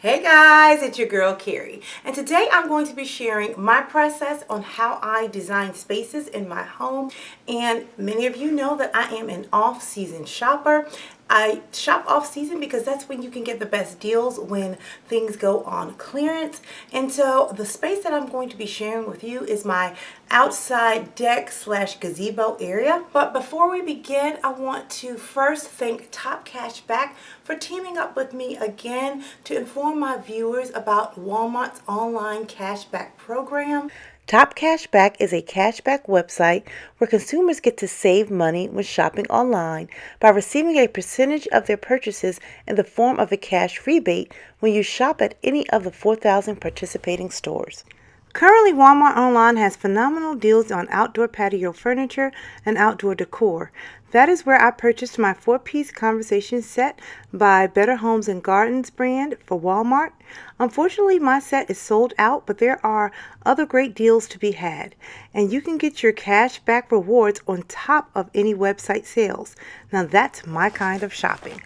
Hey guys, it's your girl Keri, and today I'm going to be sharing my process on how I design spaces in my home. And many of you know that I am an off-season shopper. I shop off-season because that's when you can get the best deals, when things go on clearance. And so the space that I'm going to be sharing with you is my outside deck slash gazebo area. But before we begin, I want to first thank Cashback for teaming up with me again to inform my viewers about Walmart's online cashback program. Cashback is a cashback website where consumers get to save money when shopping online by receiving a percentage of their purchases in the form of a cash rebate when you shop at any of the 4,000 participating stores. Currently, Walmart Online has phenomenal deals on outdoor patio furniture and outdoor decor. That is where I purchased my 4-piece conversation set by Better Homes and Gardens brand for Walmart. Unfortunately, my set is sold out, but there are other great deals to be had. And you can get your cash back rewards on top of any website sales. Now that's my kind of shopping.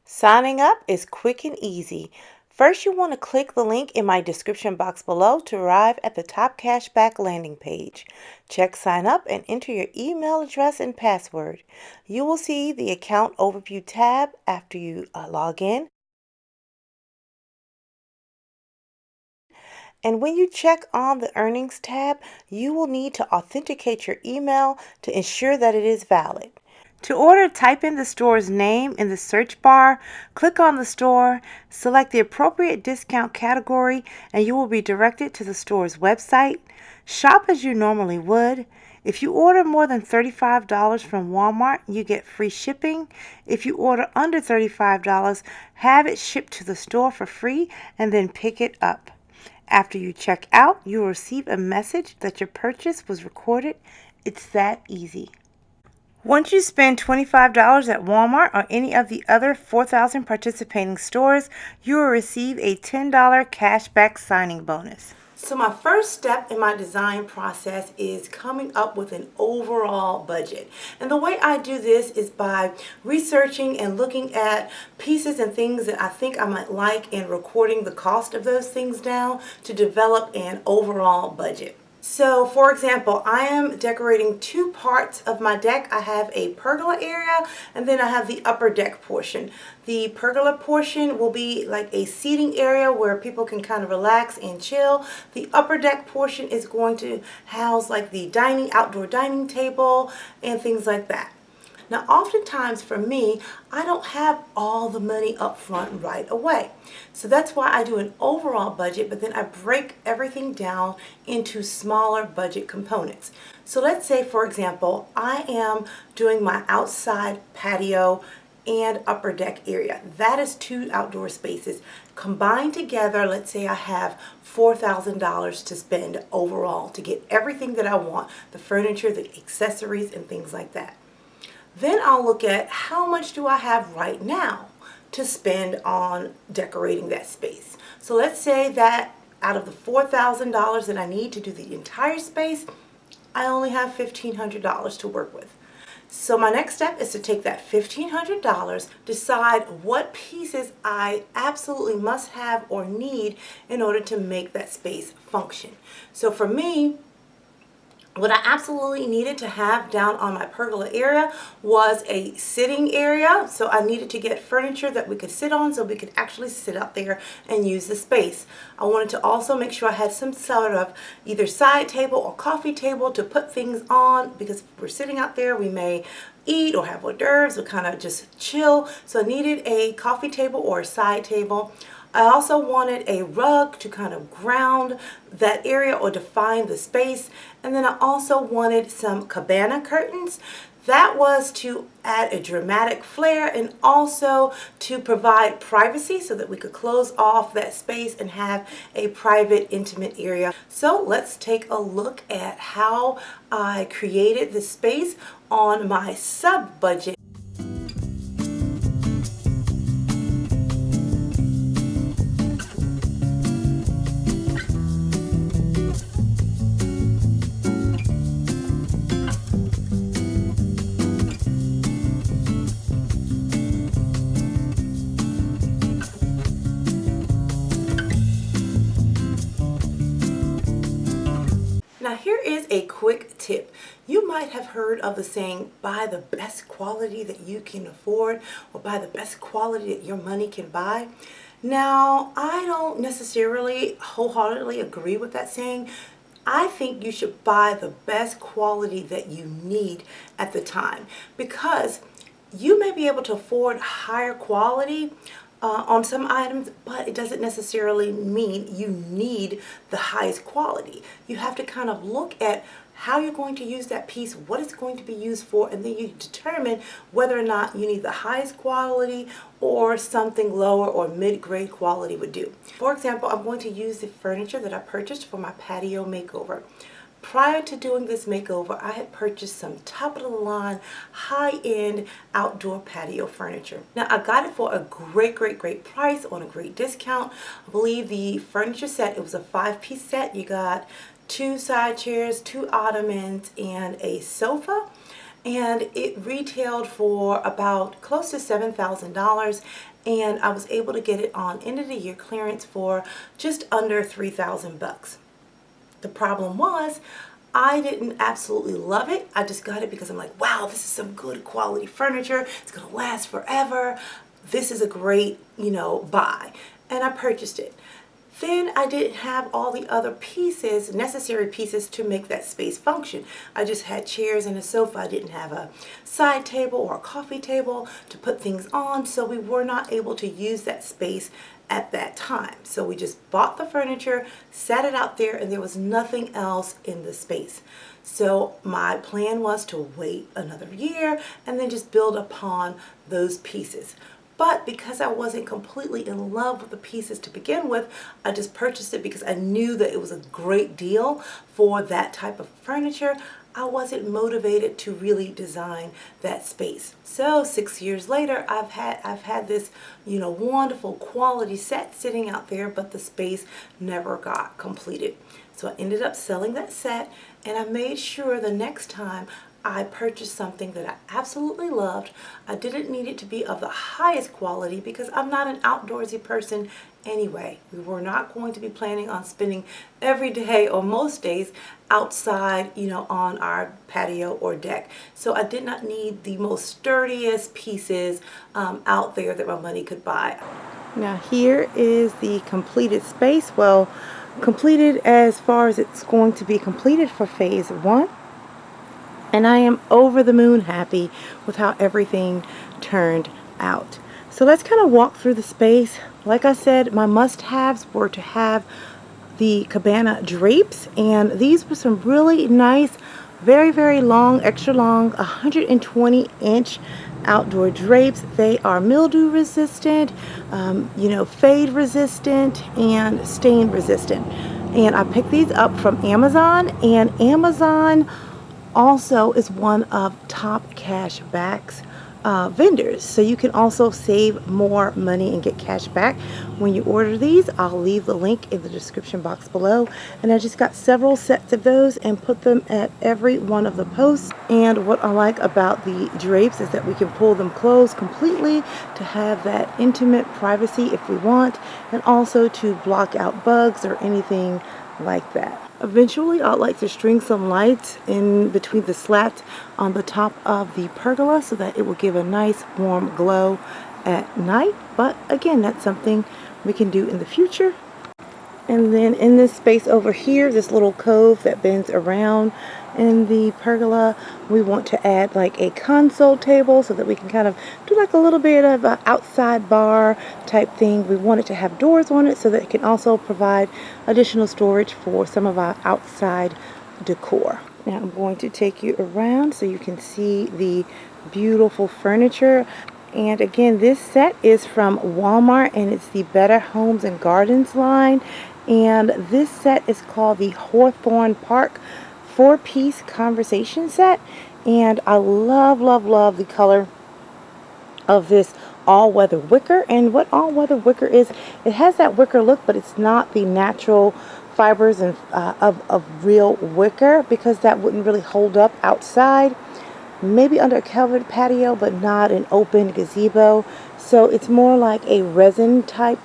Signing up is quick and easy. First, you want to click the link in my description box below to arrive at the Top Cashback landing page. Check Sign Up and enter your email address and password. You will see the Account Overview tab after you log in. And when you check on the Earnings tab, you will need to authenticate your email to ensure that it is valid. To order, type in the store's name in the search bar, click on the store, select the appropriate discount category, and you will be directed to the store's website. Shop as you normally would. If you order more than $35 from Walmart, you get free shipping. If you order under $35, have it shipped to the store for free and then pick it up. After you check out, you will receive a message that your purchase was recorded. It's that easy. Once you spend $25 at Walmart or any of the other 4,000 participating stores, you will receive a $10 cashback signing bonus. So my first step in my design process is coming up with an overall budget. And the way I do this is by researching and looking at pieces and things that I think I might like and recording the cost of those things down to develop an overall budget. So, for example, I am decorating 2 parts of my deck. I have a pergola area and then I have the upper deck portion. The pergola portion will be like a seating area where people can kind of relax and chill. The upper deck portion is going to house like the outdoor dining table and things like that. Now, oftentimes for me, I don't have all the money up front right away. So that's why I do an overall budget, but then I break everything down into smaller budget components. So let's say, for example, I am doing my outside patio and upper deck area. That is 2 outdoor spaces. Combined together, let's say I have $4,000 to spend overall to get everything that I want, the furniture, the accessories, and things like that. Then I'll look at how much do I have right now to spend on decorating that space. So let's say that out of the $4,000 that I need to do the entire space, I only have $1,500 to work with. So my next step is to take that $1,500, decide what pieces I absolutely must have or need in order to make that space function. So for me, what I absolutely needed to have down on my pergola area was a sitting area. So I needed to get furniture that we could sit on so we could actually sit out there and use the space. I wanted to also make sure I had some sort of either side table or coffee table to put things on, because if we're sitting out there, we may eat or have hors d'oeuvres or kind of just chill. So I needed a coffee table or a side table. I also wanted a rug to kind of ground that area or define the space. And then I also wanted some cabana curtains. That was to add a dramatic flair and also to provide privacy so that we could close off that space and have a private, intimate area. So let's take a look at how I created this space on my sub-budget. here is a quick tip. You might have heard of the saying, buy the best quality that you can afford, or buy the best quality that your money can buy. Now, I don't necessarily wholeheartedly agree with that saying. I think you should buy the best quality that you need at the time, because you may be able to afford higher quality on some items, but it doesn't necessarily mean you need the highest quality. You have to kind of look at how you're going to use that piece, what it's going to be used for, and then you determine whether or not you need the highest quality or something lower or mid-grade quality would do. For example, I'm going to use the furniture that I purchased for my patio makeover. Prior to doing this makeover, I had purchased some top-of-the-line, high-end outdoor patio furniture. Now, I got it for a great price on a great discount. I believe the furniture set, it was a 5-piece set. You got 2 side chairs, 2 ottomans, and a sofa. And it retailed for about close to $7,000. And I was able to get it on end of the year clearance for just under $3,000. The problem was, I didn't absolutely love it. I just got it because I'm like, wow, this is some good quality furniture. It's going to last forever. This is a great, buy. And I purchased it. Then I didn't have all the other pieces, necessary pieces to make that space function. I just had chairs and a sofa. I didn't have a side table or a coffee table to put things on, so we were not able to use that space at that time. So we just bought the furniture, sat it out there, and there was nothing else in the space. So my plan was to wait another year and then just build upon those pieces. But because I wasn't completely in love with the pieces to begin with, I just purchased it because I knew that it was a great deal for that type of furniture. I wasn't motivated to really design that space. So 6 years later, I've had this, wonderful quality set sitting out there, but the space never got completed. So I ended up selling that set, and I made sure the next time I purchased something that I absolutely loved. I didn't need it to be of the highest quality because I'm not an outdoorsy person anyway. We were not going to be planning on spending every day or most days outside, on our patio or deck. So I did not need the most sturdiest pieces out there that my money could buy. Now here is the completed space. Well, completed as far as it's going to be completed for phase 1. And I am over the moon happy with how everything turned out. So let's kind of walk through the space. Like I said, my must-haves were to have the cabana drapes, and these were some really nice, very long, extra long, 120-inch outdoor drapes. They are mildew resistant, fade resistant, and stain resistant. And I picked these up from Amazon, and Amazon also is one of top Cashback's vendors, so you can also save more money and get cash back when you order these. I'll leave the link in the description box below, and I just got several sets of those and put them at every one of the posts. And what I like about the drapes is that we can pull them closed completely to have that intimate privacy if we want, and also to block out bugs or anything like that. Eventually, I'd like to string some lights in between the slats on the top of the pergola so that it will give a nice warm glow at night. But again, that's something we can do in the future. And then in this space over here, this little cove that bends around in the pergola, we want to add like a console table so that we can kind of do like a little bit of an outside bar type thing. We want it to have doors on it so that it can also provide additional storage for some of our outside decor. Now I'm going to take you around so you can see the beautiful furniture. And again, this set is from Walmart, and it's the Better Homes and Gardens line. And this set is called the Hawthorne Park 4-piece conversation set. And I love the color of this all-weather wicker. And what all-weather wicker is, it has that wicker look, but it's not the natural fibers and of real wicker, because that wouldn't really hold up outside. Maybe under a covered patio, but not an open gazebo. So it's more like a resin type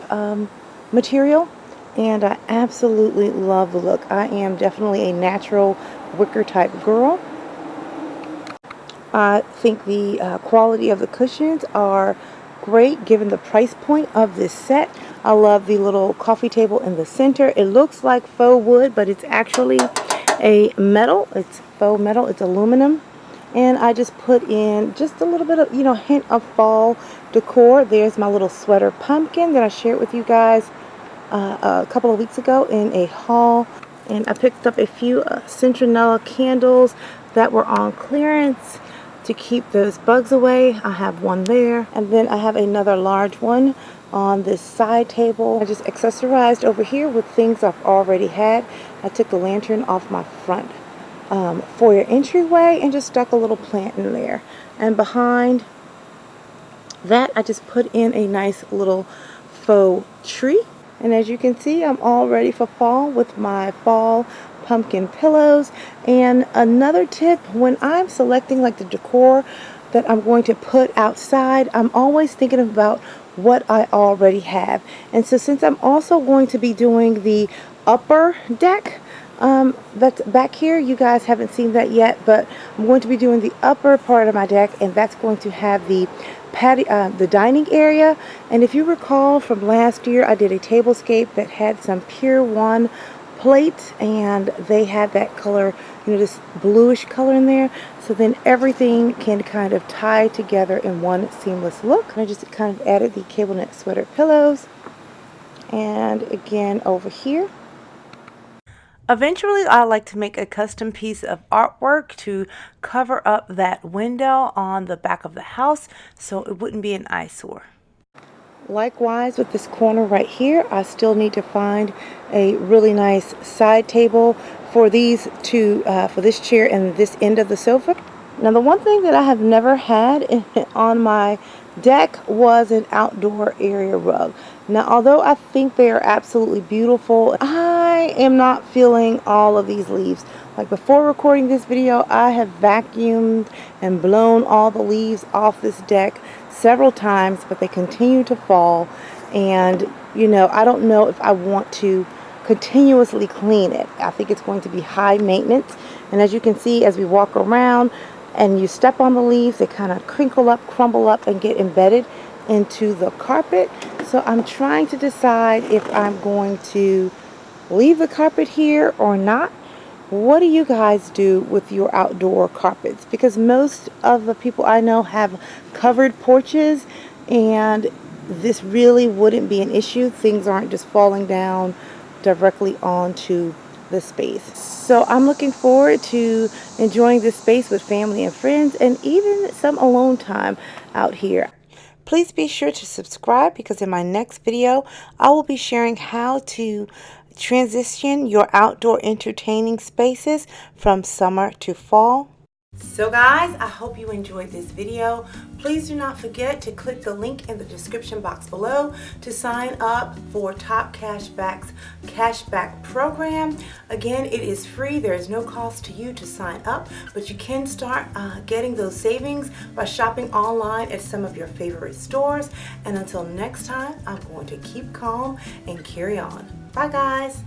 material. and I absolutely love the look. I am definitely a natural wicker type girl. I think the quality of the cushions are great given the price point of this set. I love the little coffee table in the center. It looks like faux wood, but it's actually a metal. It's faux metal. It's aluminum. And I just put in just a little bit of, hint of fall decor. There's my little sweater pumpkin that I shared with you guys a couple of weeks ago in a haul. And I picked up a few citronella candles that were on clearance to keep those bugs away. I have one there, and then I have another large one on this side table. I just accessorized over here with things I've already had. I took the lantern off my front foyer entryway and just stuck a little plant in there. And behind that, I just put in a nice little faux tree. And as you can see, I'm all ready for fall with my fall pumpkin pillows. And another tip, when I'm selecting like the decor that I'm going to put outside, I'm always thinking about what I already have. And so since I'm also going to be doing the upper deck, that's back here, you guys haven't seen that yet, but I'm going to be doing the upper part of my deck, and that's going to have the the dining area. And if you recall from last year, I did a tablescape that had some Pier 1 plates, and they had that color, this bluish color in there. So then everything can kind of tie together in one seamless look. And I just kind of added the cable knit sweater pillows. And again over here, eventually, I like to make a custom piece of artwork to cover up that window on the back of the house so it wouldn't be an eyesore. Likewise, with this corner right here, I still need to find a really nice side table for these two, for this chair and this end of the sofa. Now, the one thing that I have never had on my deck was an outdoor area rug. Now, although I think they are absolutely beautiful, I am not feeling all of these leaves. Like before recording this video, I have vacuumed and blown all the leaves off this deck several times, but they continue to fall. And, I don't know if I want to continuously clean it. I think it's going to be high maintenance. And as you can see, as we walk around and you step on the leaves, they kind of crinkle up, crumble up, and get embedded into the carpet. So I'm trying to decide if I'm going to leave the carpet here or not. What do you guys do with your outdoor carpets? Because most of the people I know have covered porches, and this really wouldn't be an issue. Things aren't just falling down directly onto the space. So I'm looking forward to enjoying this space with family and friends, and even some alone time out here. Please be sure to subscribe, because in my next video, I will be sharing how to transition your outdoor entertaining spaces from summer to fall. So guys, I hope you enjoyed this video. Please do not forget to click the link in the description box below to sign up for Top Cashback's Cashback program. Again, it is free. There is no cost to you to sign up, but you can start getting those savings by shopping online at some of your favorite stores. And until next time, I'm going to keep calm and carry on. Bye guys.